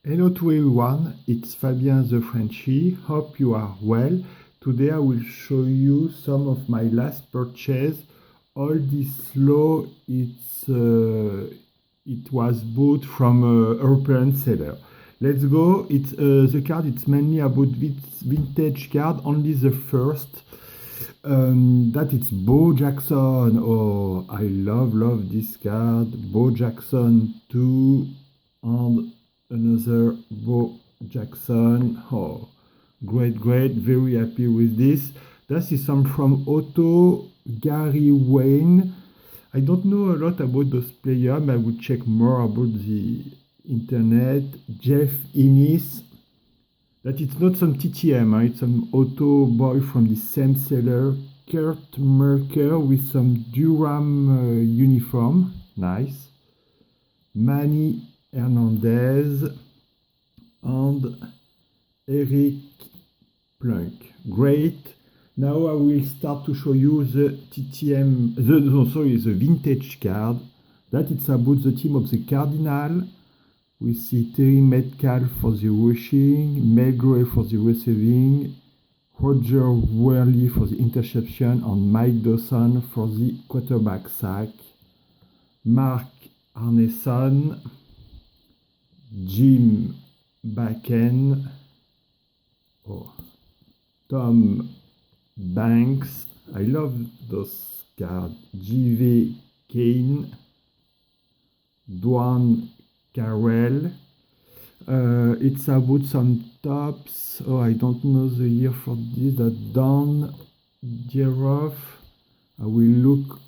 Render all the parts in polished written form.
Hello to everyone, it's Fabien the Frenchy. Hope you are well. Today I will show you some of my last purchase. All this lot it was bought from a European seller. Let's go. It's the card. It's mainly about vintage card. Only the first. That it's Bo Jackson. Oh, I love this card. Bo Jackson 2 and another Bo Jackson. Oh, great. Very happy with this. That is some from Otto Gary Wayne. I don't know a lot about those players, but I would check more about the internet. Jeff Innes. That it's not some TTM, it's some auto boy from the same seller. Kurt Merker with some Durham uniform. Nice. Manny Hernandez and Eric Plunk. Great. Now I will start to show you the TTM, the vintage card. That it's about the team of the Cardinal. We see Terry Metcalf for the rushing, Mel Gray for the receiving, Roger Worley for the interception, and Mike Dawson for the quarterback sack. Mark Arneson, Jim Bakken, Tom Banks. I love those cards. J.V. Kane, Dwan Carell. It's about some tops. Oh, I don't know the year for this. That Don Jeroff. I will look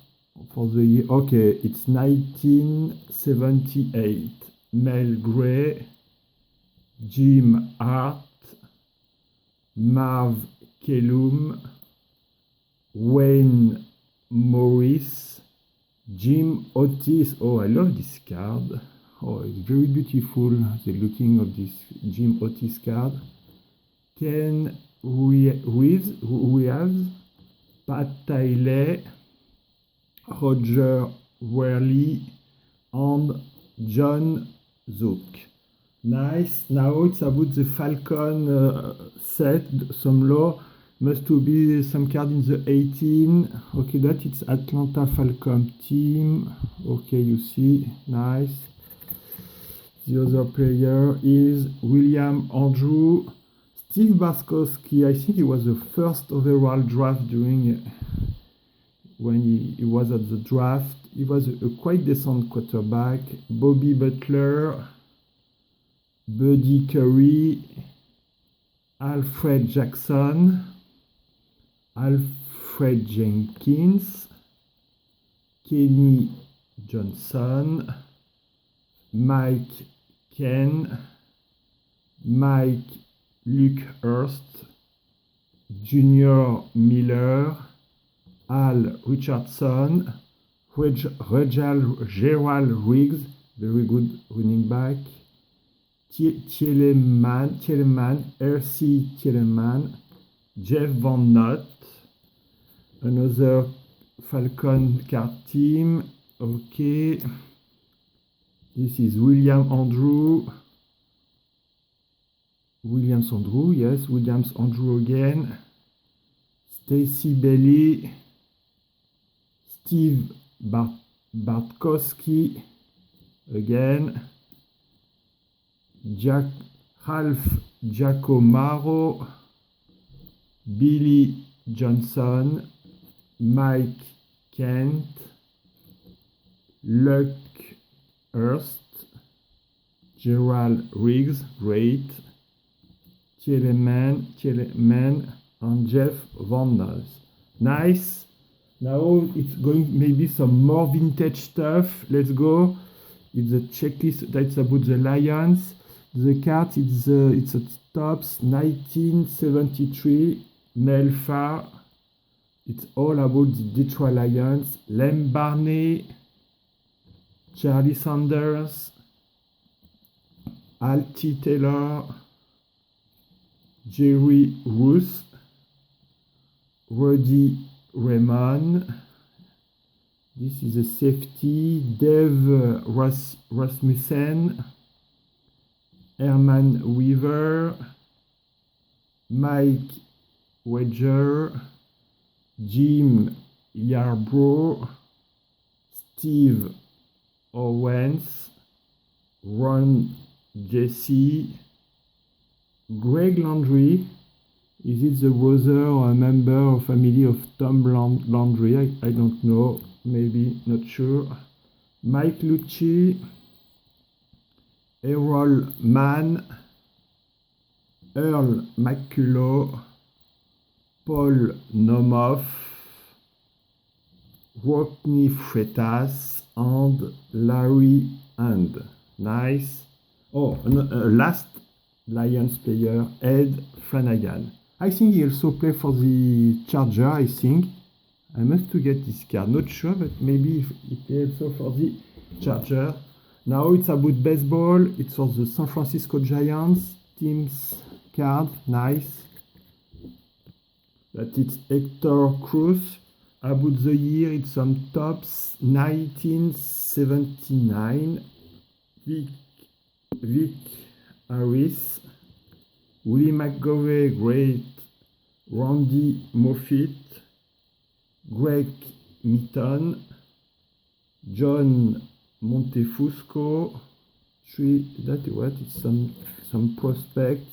for the year. Okay, it's 1978. Mel Gray, Jim Hart, Marv Kellum, Wayne Morris, Jim Otis. Oh, I love this card. Oh, it's very beautiful, the looking of this Jim Otis card. Ken Reeves, Pat Taylor, Roger Worley, and John Zook. Nice. Now it's about the Falcon set. Some law must to be some card in the 18. Okay, that it's Atlanta Falcon team. Okay, you see. Nice. The other player is William Andrew. Steve Bartkowski, I think he was the first overall draft during when he was at the draft. He was a quite decent quarterback. Bobby Butler, Buddy Curry, Alfred Jackson, Alfred Jenkins, Kenny Johnson, Mike Ken, Mike Luke Hurst, Junior Miller, Al Richardson, Gerald Riggs, very good running back, Thielemann, R.C. Thielemann, Jeff Van Nott, another Falcon card team. Okay. This is Williams Andrew, yes, Williams Andrew again. Stacy Bailey, Steve Bartkowski again. Ralph Giacomaro, Billy Johnson, Mike Kent, Luck Hurst, Gerald Riggs, great, Thielemann, and Jeff Van Nott. Nice. Now it's going maybe some more vintage stuff. Let's go. It's a checklist that's about the Lions. The card it's a tops 1973 Mel Farr. It's all about the Detroit Lions. Lem Barney, Charlie Sanders, Altie Taylor, Jerry Roos, Rudy Raymond. This is a safety. Dave Rasmussen, Herman Weaver, Mike Wedger, Jim Yarbrough, Steve Owens, Ron Jesse, Greg Landry. Is it the brother or a member or family of Tom Landry? I don't know, maybe, not sure. Mike Lucci, Errol Mann, Earl McCullough, Paul Nomoff, Rodney Freitas, and Larry Hand. Nice. Oh, last Lions player, Ed Flanagan. I think he also played for the Charger, I think. I must to get this card. Not sure, but maybe he played also for the Charger. Now it's about baseball. It's for the San Francisco Giants team's card. Nice. That it's Hector Cruz. About the year, it's some tops 1979. Vic Harris, Willie McGovey, great. Randy Moffitt, Greg Mitton, John Montefusco, it's some prospect.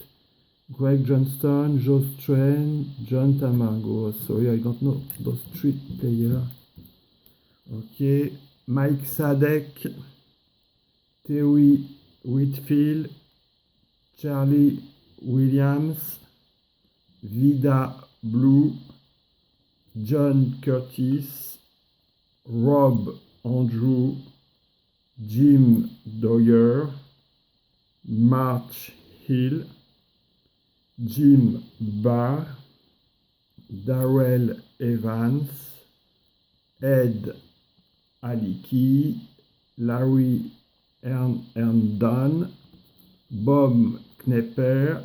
Greg Johnston, Joe Strain, John Tamargo. Sorry, I don't know those three players. Okay, Mike Sadek, Terry Whitfield, Charlie Williams, Vida Blue, John Curtis, Rob Andrew, Jim Dwyer, March Hill, Jim Barr, Darrell Evans, Ed Aliki, Larry Herndon, Bob Knepper,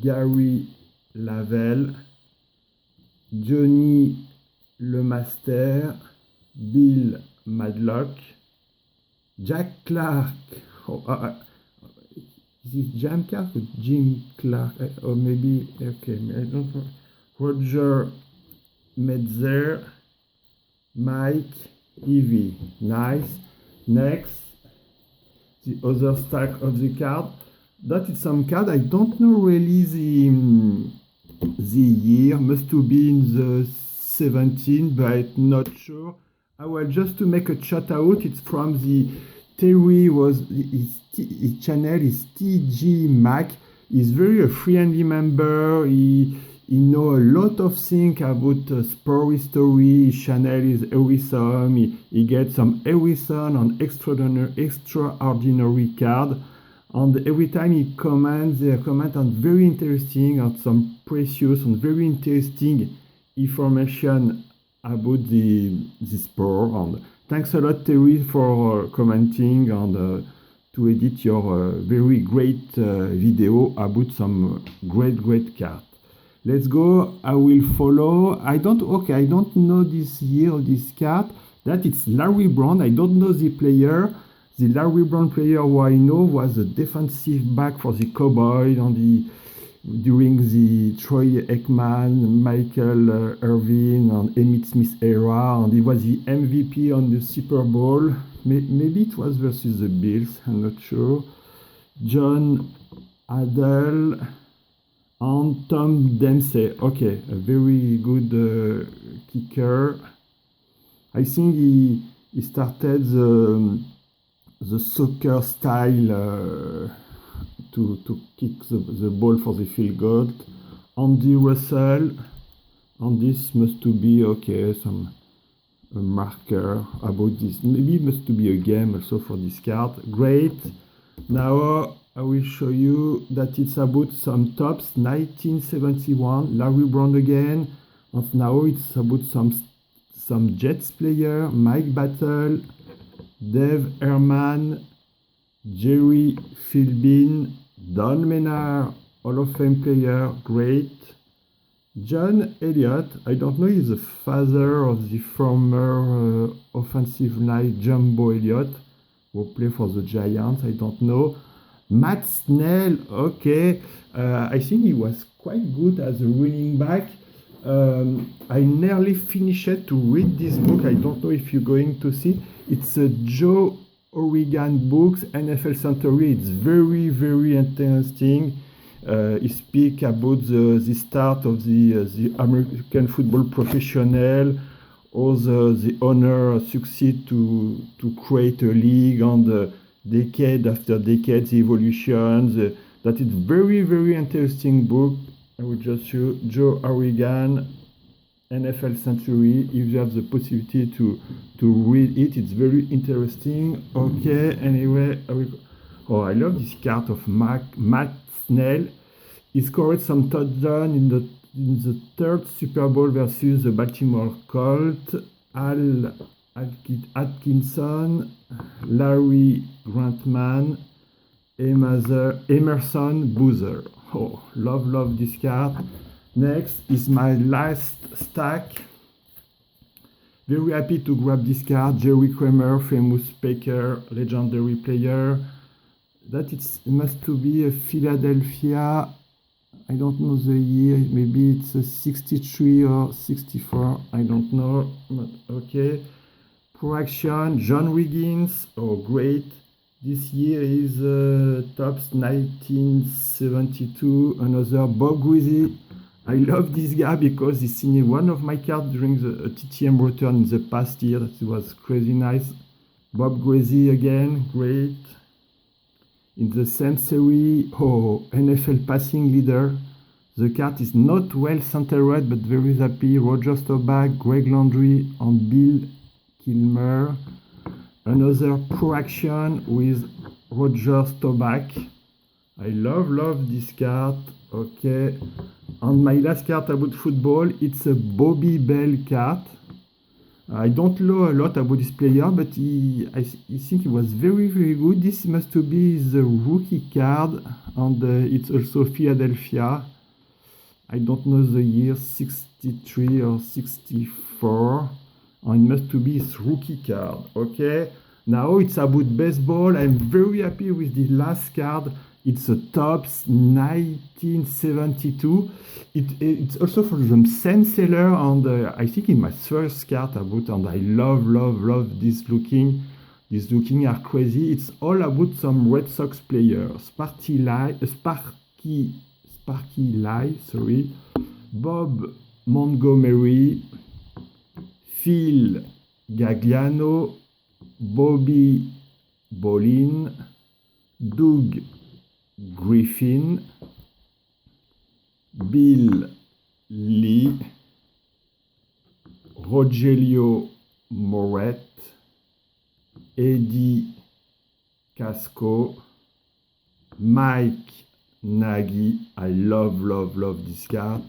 Gary Lavelle, Johnny Lemaster, Bill Madlock, Jack Clark. Is it Jam Clark or Jim Clark? Or maybe, okay, I don't know. Roger Metzer, Mike Evie. Nice. Next, the other stack of the card. That is some card. I don't know really the year. Must to be in the 17, but not sure. I will just to make a shout out. It's from the Terry his channel is TG Mac. He's very a friendly member. He know a lot of things about sport history. His channel is awesome. He gets some awesome and extraordinary card. And every time he comments, they comment on very interesting and some precious and very interesting information about the sport. And thanks a lot, Terry, for commenting and to edit your very great video about some great cards. Let's go. I will follow. I don't know this year of this card. That it's Larry Brown. I don't know the player. The Larry Brown player who I know was a defensive back for the Cowboys during the Troy Aikman, Michael Irvin, and Emmitt Smith era, and he was the MVP on the Super Bowl. Maybe it was versus the Bills, I'm not sure. John Adel and Tom Dempsey. Okay, a very good kicker. I think he started the soccer style to kick the ball for the field goal. Andy Russell, and this must to be okay, a marker about this. Maybe it must to be a game also for this card. Great. Now I will show you that it's about some tops. 1971, Larry Brown again, and now it's about some Jets player, Mike Battle, Dave Herman, Jerry Philbin, Don Menard, Hall of Fame player, great. John Elliott, I don't know, he's the father of the former offensive line Jumbo Elliott, who played for the Giants, I don't know. Matt Snell, okay. I think he was quite good as a running back. I nearly finished to read this book. I don't know if you're going to see. It's a Joe Oregon books, NFL Century. It's very, very interesting. He speak about the start of the American football professional, how the owner succeed to create a league and decade after decade, the evolution. That is very, very interesting book. I will just show Joe Oregon, NFL Century. If you have the possibility to read it, it's very interesting. Okay, anyway, oh, I love this card of Matt Snell. He scored some touchdown in the third Super Bowl versus the Baltimore Colts. Al Atkinson, Larry Grantman, Emerson Boozer. Oh, love this card. Next is my last stack. Very happy to grab this card. Jerry Kramer, famous speaker, legendary player. That it must to be a Philadelphia. I don't know the year. Maybe it's a 63 or 64. I don't know. But okay. Pro Action, John Wiggins. Oh, great. This year is Tops 1972. Another Bob Greasy. I love this guy because he signed one of my cards during the TTM return in the past year. That was crazy nice. Bob Greasy again, great. In the same series, oh, NFL passing leader. The card is not well centered, but very happy. Roger Staubach, Greg Landry, and Bill Kilmer. Another Pro Action with Roger Staubach. I love this card. Okay. And my last card about football, it's a Bobby Bell card. I don't know a lot about this player, but I think he was very, very good. This must be the rookie card, and it's also Philadelphia. I don't know the year, 63 or 64. And it must be his rookie card. Okay. Now it's about baseball. I'm very happy with the last card. It's a Topps 1972. It's also from the same seller, and I think in my first card about, and I love this looking. These looking are crazy. It's all about some Red Sox players. Sparky Lie, sorry. Bob Montgomery, Phil Gagliano, Bobby Bolin, Doug Griffin, Bill Lee, Rogelio Moret, Eddie Casco, Mike Nagy. I love this card.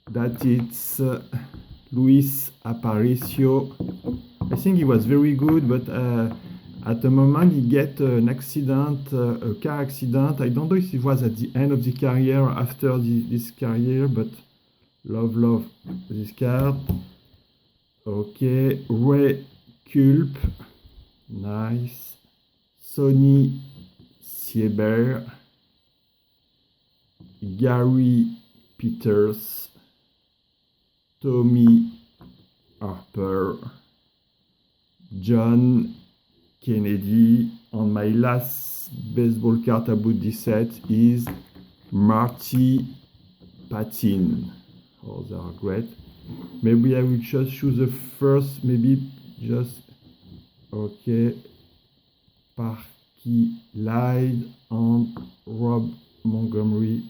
That it's Luis Aparicio. I think he was very good, but at the moment he get an accident, a car accident. I don't know if it was at the end of the career or after this career, but love this card. Okay, Ray Culp, nice. Sonny Sieber, Gary Peters, Tommy Harper, John Kennedy. And my last baseball card about this set is Marty Pattin. Oh, they are great. Maybe I will just choose the first, maybe just, okay, Sparky Lie and Rob Montgomery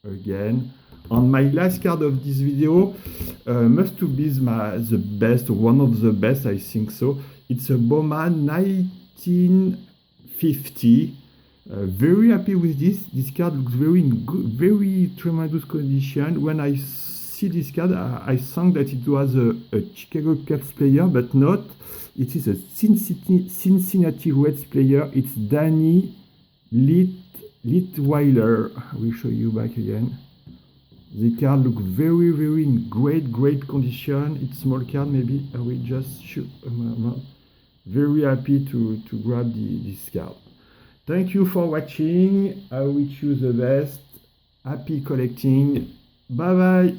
again. And my last card of this video must to be the best, one of the best, I think so. It's a Bowman 1950. Very happy with this. This card looks very tremendous condition. When I see this card, I thought that it was a Chicago Cubs player, but not. It is a Cincinnati Reds player. It's Danny Litweiler. I will show you back again. The card looks very in great condition. It's small card, maybe I will just shoot a moment. Very happy to grab this card. Thank you for watching. I wish you the best. Happy collecting. Bye bye.